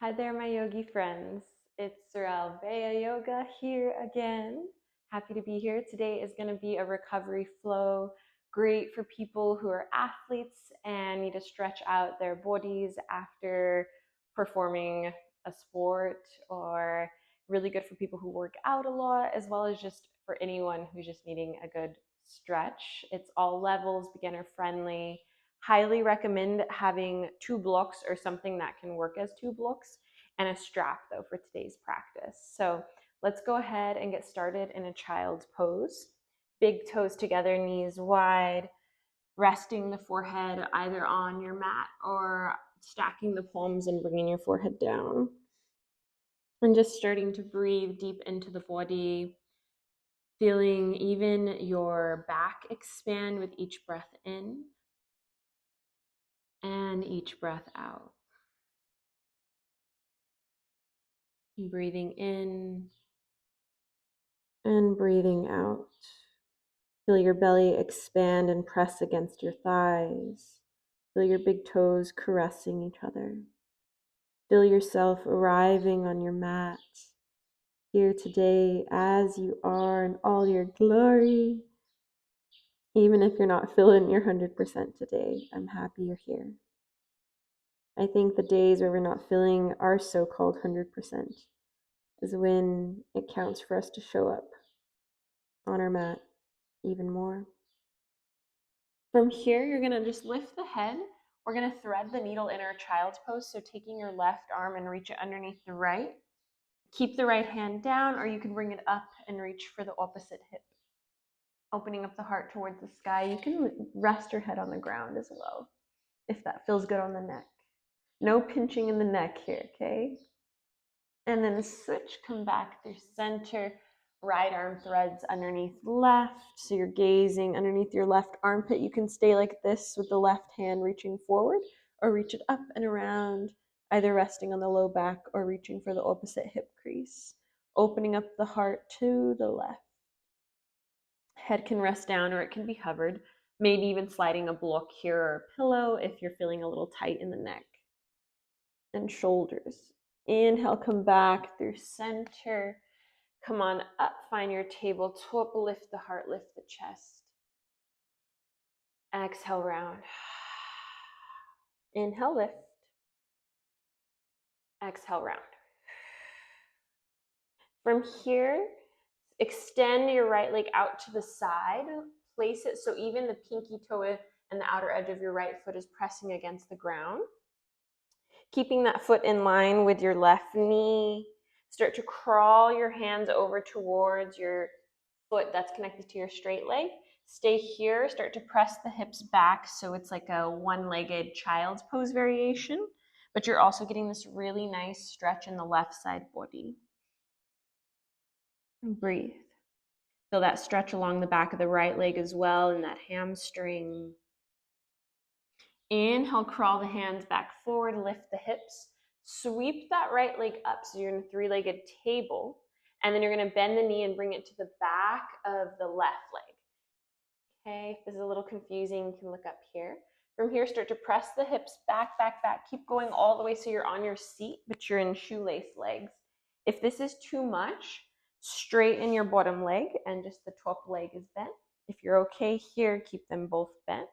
Hi there, my yogi friends. It's Sorrel, Beya Yoga here again. Happy to be here. Today is going to be a recovery flow, great for people who are athletes and need to stretch out their bodies after performing a sport, or really good for people who work out a lot, as well as just for anyone who's just needing a good stretch. It's all levels, beginner friendly. Highly recommend having 2 blocks or something that can work as 2 blocks, and a strap though for today's practice. So let's go ahead and get started in a child's pose. Big toes together, knees wide, resting the forehead either on your mat or stacking the palms and bringing your forehead down. And just starting to breathe deep into the body, feeling even your back expand with each breath in and each breath out. Breathing in and breathing out. Feel your belly expand and press against your thighs. Feel your big toes caressing each other. Feel yourself arriving on your mat here today as you are in all your glory. Even if you're not feeling your 100% today, I'm happy you're here. I think the days where we're not feeling our so-called 100% is when it counts for us to show up on our mat even more. From here, you're going to just lift the head. We're going to thread the needle in our child's pose, so taking your left arm and reach it underneath the right. Keep the right hand down, or you can bring it up and reach for the opposite hip. Opening up the heart towards the sky. You can rest your head on the ground as well, if that feels good on the neck. No pinching in the neck here, okay? And then switch, come back through center. Right arm threads underneath left, so you're gazing underneath your left armpit. You can stay like this with the left hand reaching forward, or reach it up and around, either resting on the low back or reaching for the opposite hip crease. Opening up the heart to the left. Head can rest down or it can be hovered, maybe even sliding a block here or a pillow if you're feeling a little tight in the neck and shoulders. Inhale, come back through center. Come on up, find your tabletop, lift the heart, lift the chest. Exhale, round. Inhale, lift. Exhale, round. From here, extend your right leg out to the side. Place it so even the pinky toe and the outer edge of your right foot is pressing against the ground. Keeping that foot in line with your left knee. Start to crawl your hands over towards your foot that's connected to your straight leg. Stay here, start to press the hips back so it's like a one-legged child's pose variation, but you're also getting this really nice stretch in the left side body. Breathe. Feel that stretch along the back of the right leg as well, and that hamstring. Inhale, crawl the hands back forward, lift the hips. Sweep that right leg up so you're in a three-legged table, and then you're going to bend the knee and bring it to the back of the left leg. Okay, if this is a little confusing, you can look up here. From here, start to press the hips back, back, back. Keep going all the way so you're on your seat, but you're in shoelace legs. If this is too much, straighten your bottom leg and just the top leg is bent. If you're okay here, keep them both bent.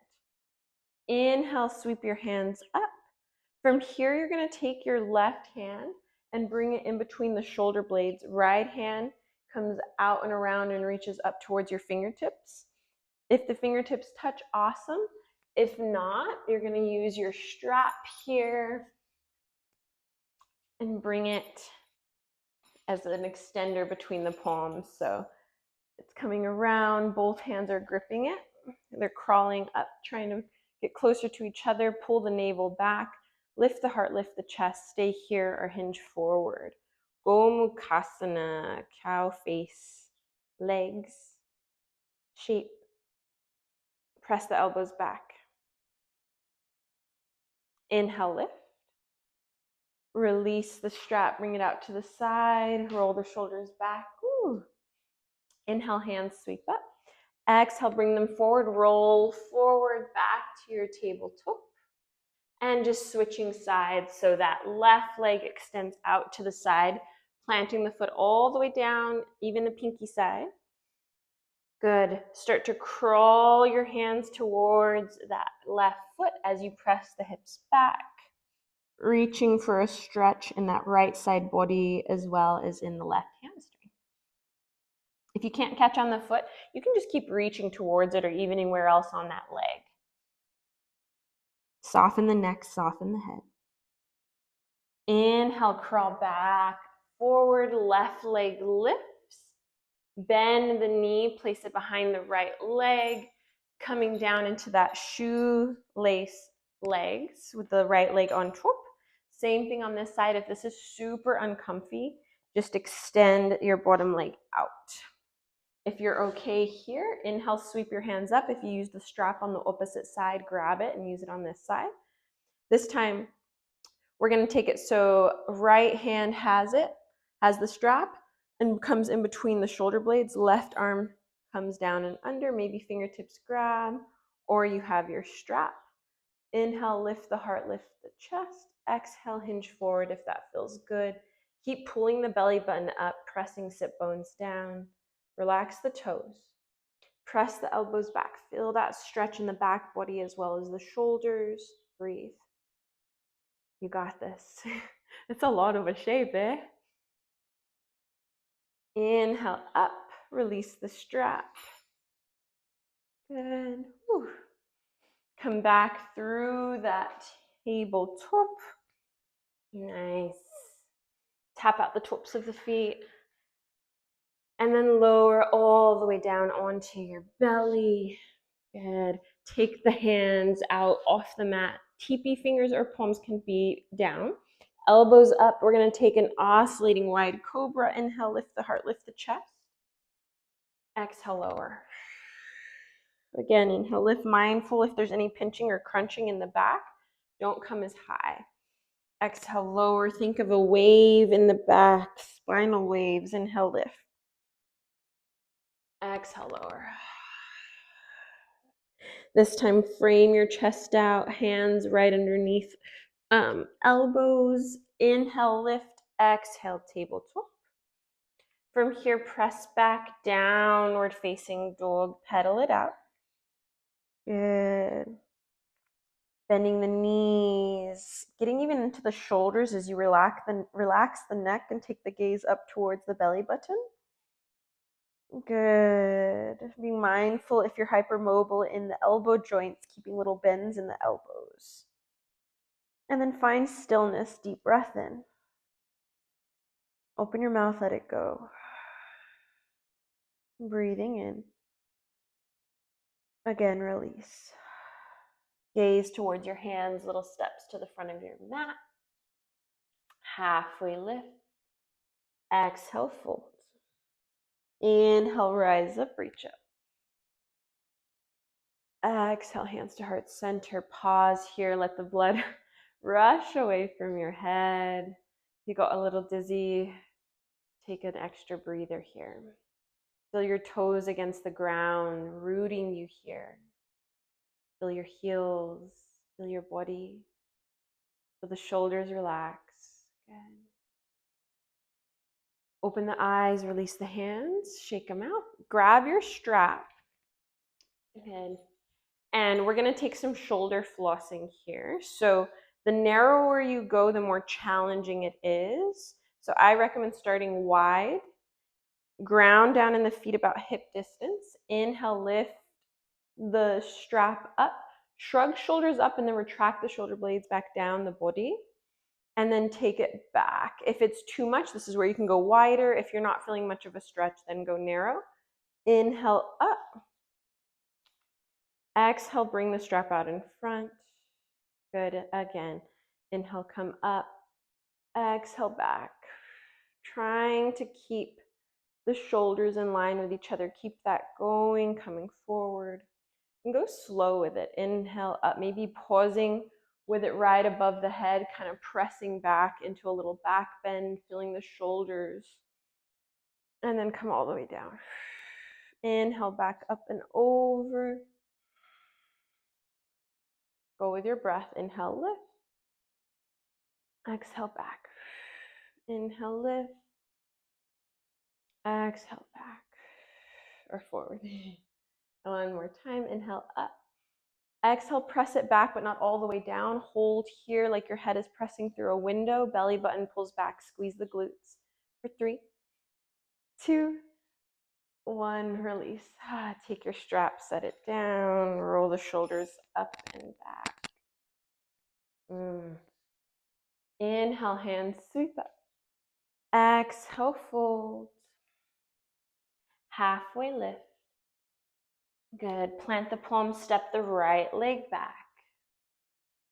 Inhale, sweep your hands up. From here, you're going to take your left hand and bring it in between the shoulder blades. Right hand comes out and around and reaches up towards your fingertips. If the fingertips touch, awesome. If not, you're going to use your strap here and bring it as an extender between the palms. So it's coming around, both hands are gripping it. They're crawling up, trying to get closer to each other. Pull the navel back, lift the heart, lift the chest, stay here or hinge forward. Gomukhasana, cow face, legs, shape. Press the elbows back. Inhale, lift. Release the strap, bring it out to the side, roll the shoulders back. Ooh. Inhale, hands sweep up. Exhale, bring them forward, roll forward back to your tabletop. And just switching sides so that left leg extends out to the side, planting the foot all the way down, even the pinky side. Good. Start to crawl your hands towards that left foot as you press the hips back, reaching for a stretch in that right side body as well as in the left hamstring. If you can't catch on the foot, you can just keep reaching towards it or even anywhere else on that leg. Soften the neck, soften the head. Inhale, crawl back, forward, left leg lifts. Bend the knee, place it behind the right leg, coming down into that shoelace legs with the right leg on top. Same thing on this side. If this is super uncomfy, just extend your bottom leg out. If you're okay here, inhale, sweep your hands up. If you use the strap on the opposite side, grab it and use it on this side. This time, we're going to take it so right hand has the strap and comes in between the shoulder blades. Left arm comes down and under, maybe fingertips grab, or you have your strap. Inhale, lift the heart, lift the chest. Exhale, hinge forward if that feels good. Keep pulling the belly button up, pressing sit bones down. Relax the toes. Press the elbows back. Feel that stretch in the back body as well as the shoulders. Breathe. You got this. It's a lot of a shape, eh? Inhale up, release the strap. Good. Whew. Come back through that tabletop. Nice. Tap out the tops of the feet. And then lower all the way down onto your belly. Good. Take the hands out off the mat. Teepee fingers or palms can be down. Elbows up. We're going to take an oscillating wide cobra. Inhale, lift the heart, lift the chest. Exhale, lower. Again, inhale, lift, mindful if there's any pinching or crunching in the back. Don't come as high. Exhale, lower. Think of a wave in the back, spinal waves. Inhale, lift. Exhale, lower. This time, frame your chest out, hands right underneath elbows. Inhale, lift. Exhale, tabletop. From here, press back, downward facing dog. Pedal it out. Good. Bending the knees, getting even into the shoulders as you relax the neck and take the gaze up towards the belly button. Good. Be mindful if you're hypermobile in the elbow joints, keeping little bends in the elbows. And then find stillness, deep breath in. Open your mouth, let it go. Breathing in. Again, release. Gaze towards your hands, little steps to the front of your mat. Halfway lift. Exhale, fold. Inhale, rise up, reach up. Exhale, hands to heart center. Pause here, let the blood rush away from your head. If you got a little dizzy, take an extra breather here. Feel your toes against the ground, rooting you here. Feel your heels, feel your body. Feel the shoulders relax. Good. Open the eyes, release the hands, shake them out. Grab your strap. Good. And we're going to take some shoulder flossing here. So the narrower you go, the more challenging it is. So I recommend starting wide. Ground down in the feet about hip distance. Inhale, lift the strap up. Shrug shoulders up and then retract the shoulder blades back down the body. And then take it back. If it's too much, this is where you can go wider. If you're not feeling much of a stretch, then go narrow. Inhale, up. Exhale, bring the strap out in front. Good. Again, inhale, come up. Exhale, back. Trying to keep the shoulders in line with each other. Keep that going, coming forward. And go slow with it. Inhale, up. Maybe pausing with it right above the head, kind of pressing back into a little back bend, feeling the shoulders. And then come all the way down. Inhale, back up and over. Go with your breath. Inhale, lift. Exhale back. Inhale, lift. Exhale back or forward. One more time. Inhale up. Exhale, press it back, but not all the way down. Hold here like your head is pressing through a window. Belly button pulls back. Squeeze the glutes. For 3, 2, 1. Release. Take your strap, set it down. Roll the shoulders up and back. Inhale, hands sweep up. Exhale, fold. Halfway lift. Good. Plant the palms, step the right leg back.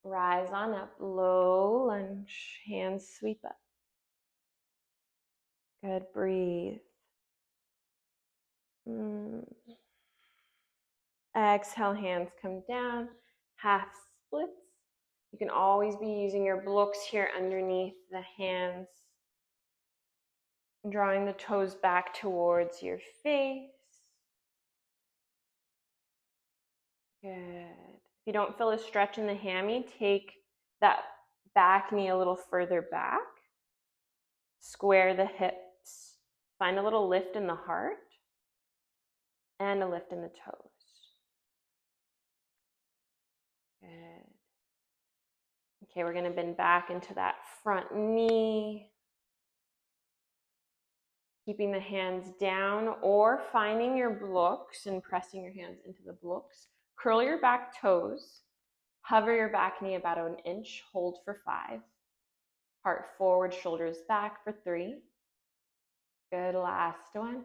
Rise on up, low lunge, hands sweep up. Good, breathe. Exhale, hands come down, half splits. You can always be using your blocks here underneath the hands, drawing the toes back towards your face. Good. If you don't feel a stretch in the hammy, take that back knee a little further back. Square the hips. Find a little lift in the heart and a lift in the toes. Good. Okay, we're going to bend back into that front knee. Keeping the hands down or finding your blocks and pressing your hands into the blocks. Curl your back toes. Hover your back knee about an inch. Hold for 5. Heart forward, shoulders back for 3. Good, last one.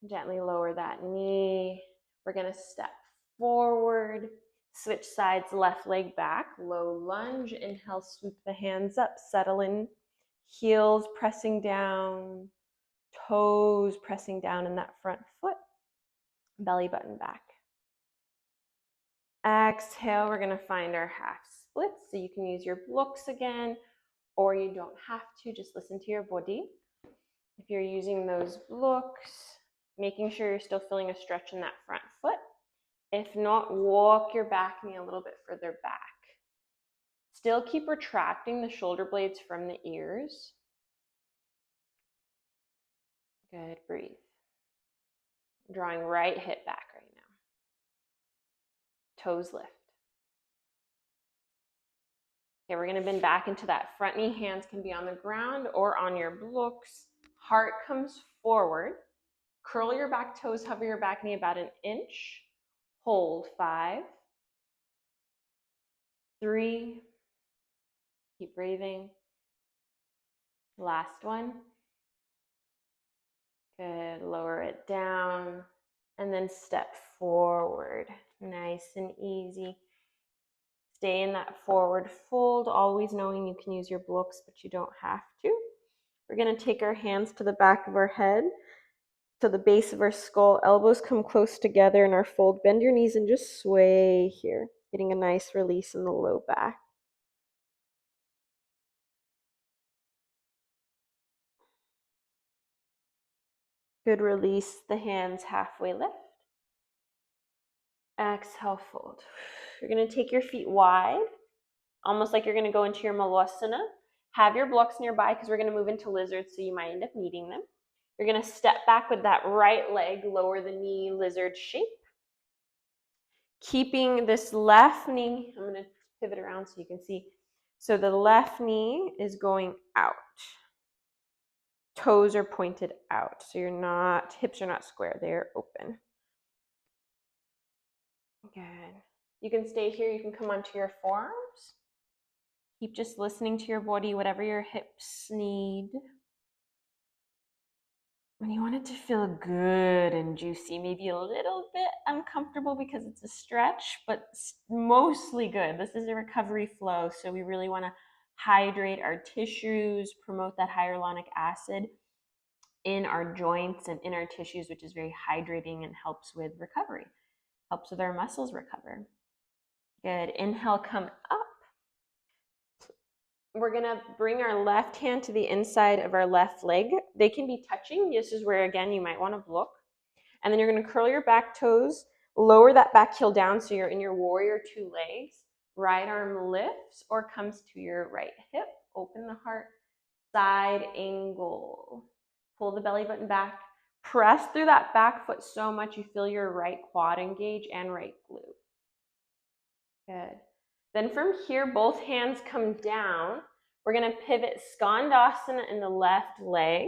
Gently lower that knee. We're going to step forward. Switch sides, left leg back. Low lunge. Inhale, swoop the hands up. Settle in. Heels pressing down. Toes pressing down in that front foot. Belly button back. Exhale, we're going to find our half splits. So you can use your blocks again, or you don't have to. Just listen to your body. If you're using those blocks, making sure you're still feeling a stretch in that front foot. If not, walk your back knee a little bit further back. Still keep retracting the shoulder blades from the ears. Good, breathe. Drawing right hip back right now. Toes lift. Okay, we're going to bend back into that front knee. Hands can be on the ground or on your blocks. Heart comes forward. Curl your back toes, hover your back knee about an inch. Hold 5, 3, keep breathing. Last one. Good, lower it down and then step forward. Nice and easy. Stay in that forward fold, always knowing you can use your blocks, but you don't have to. We're going to take our hands to the back of our head, to the base of our skull. Elbows come close together in our fold. Bend your knees and just sway here, getting a nice release in the low back. Good, release the hands, halfway lift. Exhale, fold. You're going to take your feet wide, almost like you're going to go into your hanumanasana. Have your blocks nearby because we're going to move into lizard, so you might end up needing them. You're going to step back with that right leg, lower the knee, lizard shape. Keeping this left knee, I'm going to pivot around so you can see. So the left knee is going out. Toes are pointed out. So hips are not square, they're open. Good. You can stay here, you can come onto your forearms. Keep just listening to your body, whatever your hips need. When you want it to feel good and juicy, maybe a little bit uncomfortable because it's a stretch, but mostly good. This is a recovery flow, so we really want to hydrate our tissues, promote that hyaluronic acid in our joints and in our tissues, which is very hydrating and helps with recovery, helps with our muscles recover. Good. Inhale, come up. We're going to bring our left hand to the inside of our left leg. They can be touching. This is where, again, you might want to block. And then you're going to curl your back toes, lower that back heel down so you're in your warrior 2 legs. Right arm lifts or comes to your right hip. Open the heart. Side angle. Pull the belly button back. Press through that back foot so much you feel your right quad engage and right glute. Good. Then from here, both hands come down. We're going to pivot skandasana in the left leg.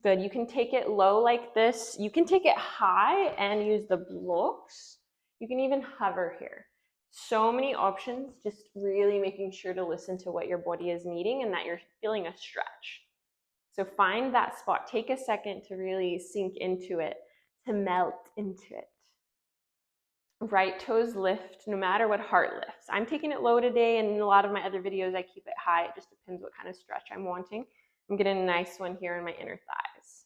Good. You can take it low like this. You can take it high and use the blocks. You can even hover here. So many options, just really making sure to listen to what your body is needing and that you're feeling a stretch. So find that spot. Take a second to really sink into it, to melt into it. Right toes lift no matter what heart lifts. I'm taking it low today, and in a lot of my other videos I keep it high. It just depends what kind of stretch I'm wanting. I'm getting a nice one here in my inner thighs.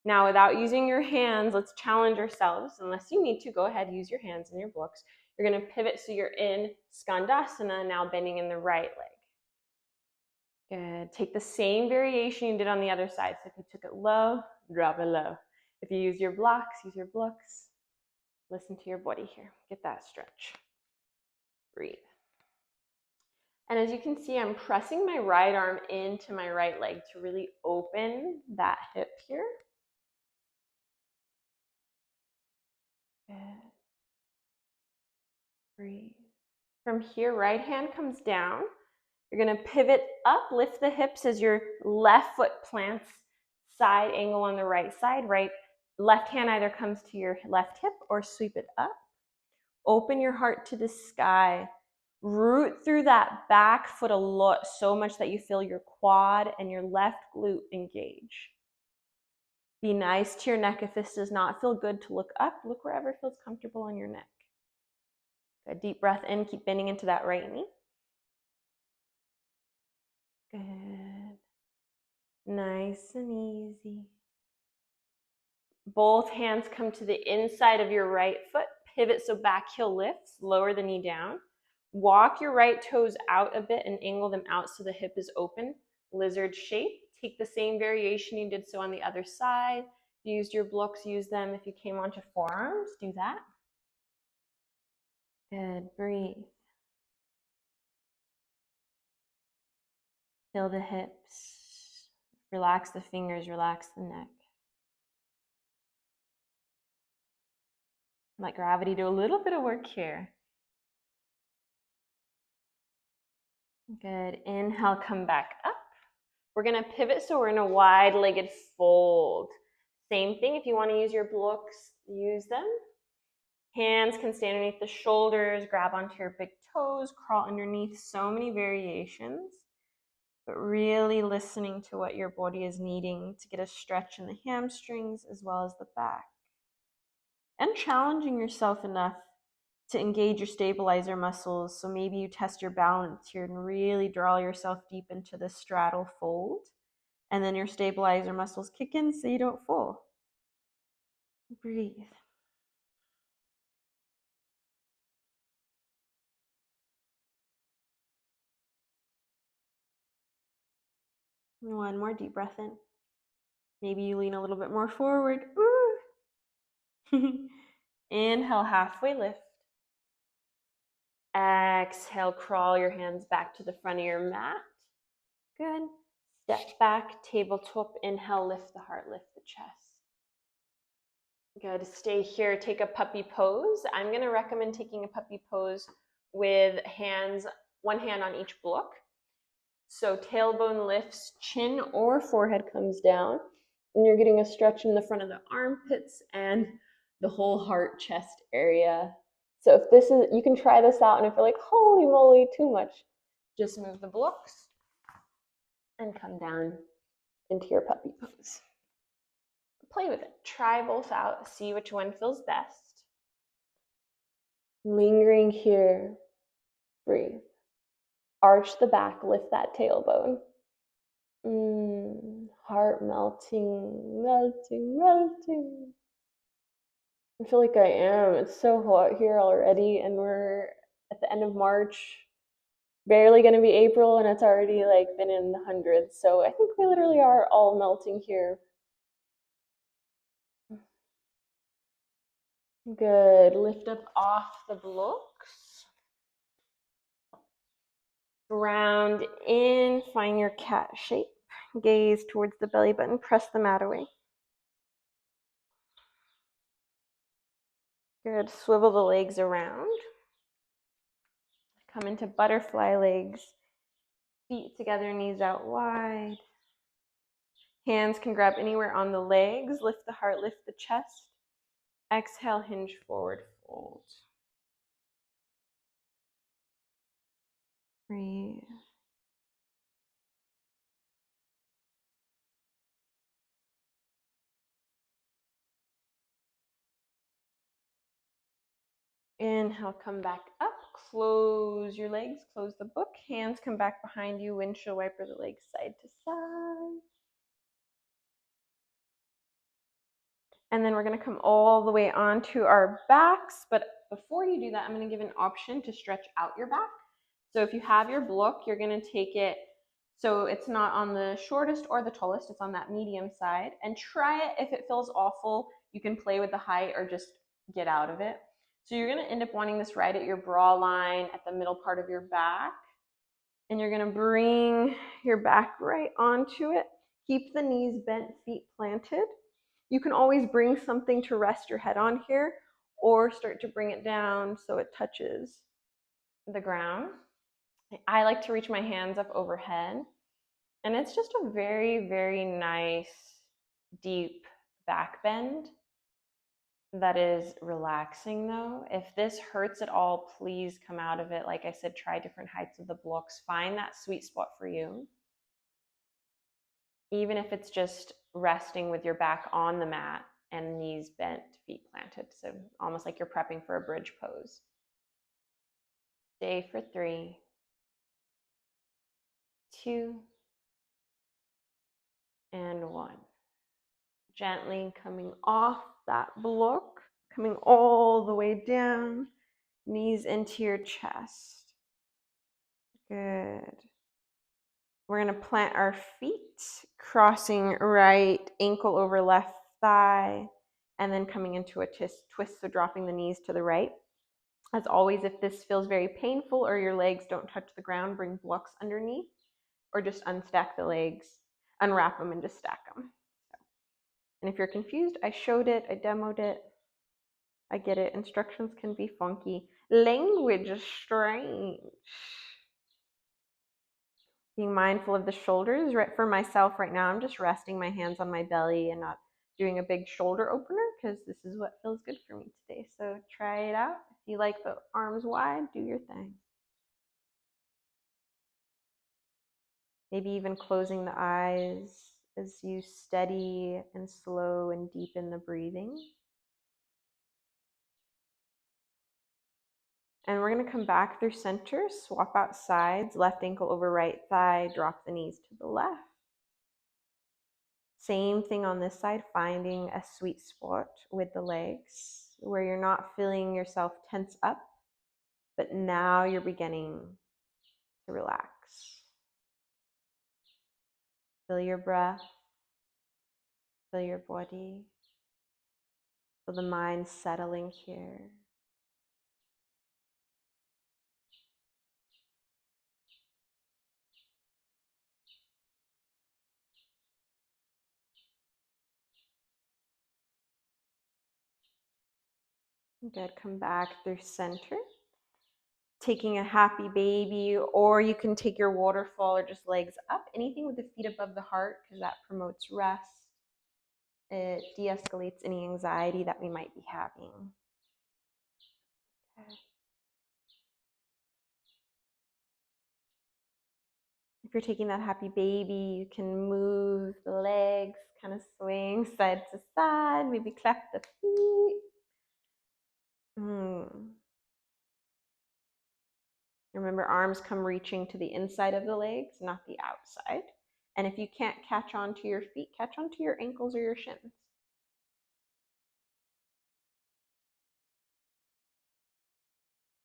Now, without using your hands, let's challenge ourselves. Unless you need to, go ahead, use your hands and your blocks. You're going to pivot so you're in skandasana, now bending in the right leg. Good. Take the same variation you did on the other side. So if you took it low, drop it low. If you use your blocks, use your blocks. Listen to your body here. Get that stretch. Breathe. And as you can see, I'm pressing my right arm into my right leg to really open that hip here. Good. Breathe. From here, right hand comes down. You're going to pivot up, lift the hips as your left foot plants side angle on the right side. Left hand either comes to your left hip or sweep it up. Open your heart to the sky. Root through that back foot a lot, so much that you feel your quad and your left glute engage. Be nice to your neck. If this does not feel good to look up, look wherever feels comfortable on your neck. Good. Deep breath in, keep bending into that right knee. Good. Nice and easy. Both hands come to the inside of your right foot. Pivot so back heel lifts. Lower the knee down. Walk your right toes out a bit and angle them out so the hip is open. Lizard shape. Take the same variation you did so on the other side. If you used your blocks, use them. If you came onto forearms, do that. Good. Breathe. Feel the hips. Relax the fingers. Relax the neck. Let gravity do a little bit of work here. Good. Inhale, come back up. We're going to pivot so we're in a wide-legged fold. Same thing, if you want to use your blocks, use them. Hands can stay underneath the shoulders, grab onto your big toes, crawl underneath. So many variations, but really listening to what your body is needing to get a stretch in the hamstrings as well as the back. And challenging yourself enough to engage your stabilizer muscles. So maybe you test your balance here and really draw yourself deep into the straddle fold. And then your stabilizer muscles kick in so you don't fall. Breathe. One more deep breath in. Maybe you lean a little bit more forward. Inhale, halfway lift. Exhale, crawl your hands back to the front of your mat. Good. Step back, tabletop. Inhale, lift the heart, lift the chest. Good. Stay here. Take a puppy pose. I'm going to recommend taking a puppy pose with hands, one hand on each block. So tailbone lifts, chin or forehead comes down, and you're getting a stretch in the front of the armpits and the whole heart chest area. So if this is, you can try this out, and if you're like, holy moly, too much, just move the blocks and come down into your puppy pose. Play with it. Try both out. See which one feels best. Lingering here. Breathe. Arch the back. Lift that tailbone. Heart melting, melting, melting. I feel like I am. It's so hot here already, and we're at the end of March. Barely going to be April, and it's already like been in the hundreds. So I think we literally are all melting here. Good. Lift up off the blocks. Ground in, find your cat shape. Gaze towards the belly button, press the mat away. Good, swivel the legs around. Come into butterfly legs. Feet together, knees out wide. Hands can grab anywhere on the legs. Lift the heart, lift the chest. Exhale, hinge forward, fold. Breathe. Inhale, come back up. Close your legs, close the book. Hands come back behind you. Windshield wiper the legs side to side. And then we're going to come all the way onto our backs. But before you do that, I'm going to give an option to stretch out your back. So if you have your block, you're going to take it so it's not on the shortest or the tallest, it's on that medium side. And try it. If it feels awful, you can play with the height or just get out of it. So you're going to end up wanting this right at your bra line, at the middle part of your back. And you're going to bring your back right onto it. Keep the knees bent, feet planted. You can always bring something to rest your head on here, or start to bring it down so it touches the ground. I like to reach my hands up overhead, and it's just a very, very nice, deep back bend that is relaxing though. If this hurts at all, please come out of it. Like I said, try different heights of the blocks. Find that sweet spot for you. Even if it's just resting with your back on the mat and knees bent, feet planted. So almost like you're prepping for a bridge pose. Stay for 3, 2, and 1. Gently coming off that block, coming all the way down, knees into your chest. Good. We're going to plant our feet, crossing right ankle over left thigh, and then coming into a twist, so dropping the knees to the right. As always, if this feels very painful or your legs don't touch the ground, bring blocks underneath, or just unstack the legs, unwrap them, and just stack them. And if you're confused, I showed it, I demoed it. I get it. Instructions can be funky. Language is strange. Being mindful of the shoulders. Right, for myself right now, I'm just resting my hands on my belly and not doing a big shoulder opener, because this is what feels good for me today. So try it out. If you like the arms wide, do your thing. Maybe even closing the eyes as you steady and slow and deepen the breathing. And we're going to come back through center, swap out sides, left ankle over right thigh, drop the knees to the left. Same thing on this side, finding a sweet spot with the legs where you're not feeling yourself tense up, but now you're beginning to relax. Feel your breath, feel your body, feel the mind settling here. Good, come back through center. Taking a happy baby, or you can take your waterfall or just legs up, anything with the feet above the heart, because that promotes rest. It de-escalates any anxiety that we might be having. Okay. If you're taking that happy baby, you can move the legs, kind of swing side to side, maybe clap the feet. Remember, arms come reaching to the inside of the legs, not the outside. And if you can't catch onto your feet, catch onto your ankles or your shins.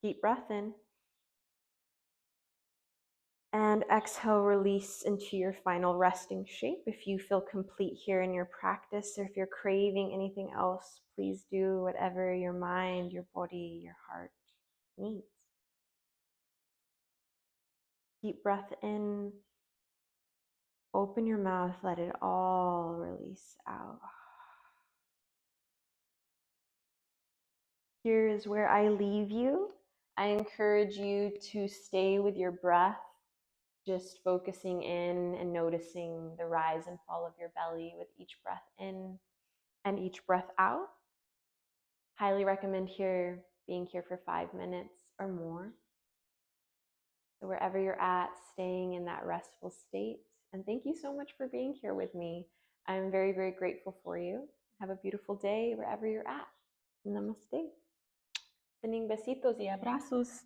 Deep breath in. And exhale, release into your final resting shape. If you feel complete here in your practice, or if you're craving anything else, please do whatever your mind, your body, your heart needs. Deep breath in. Open your mouth, let it all release out. Here is where I leave you. I encourage you to stay with your breath, just focusing in and noticing the rise and fall of your belly with each breath in and each breath out. Highly recommend being here for 5 minutes or more. So wherever you're at, staying in that restful state. And thank you so much for being here with me. I'm very, very grateful for you. Have a beautiful day wherever you're at. Namaste. Sending besitos y abrazos.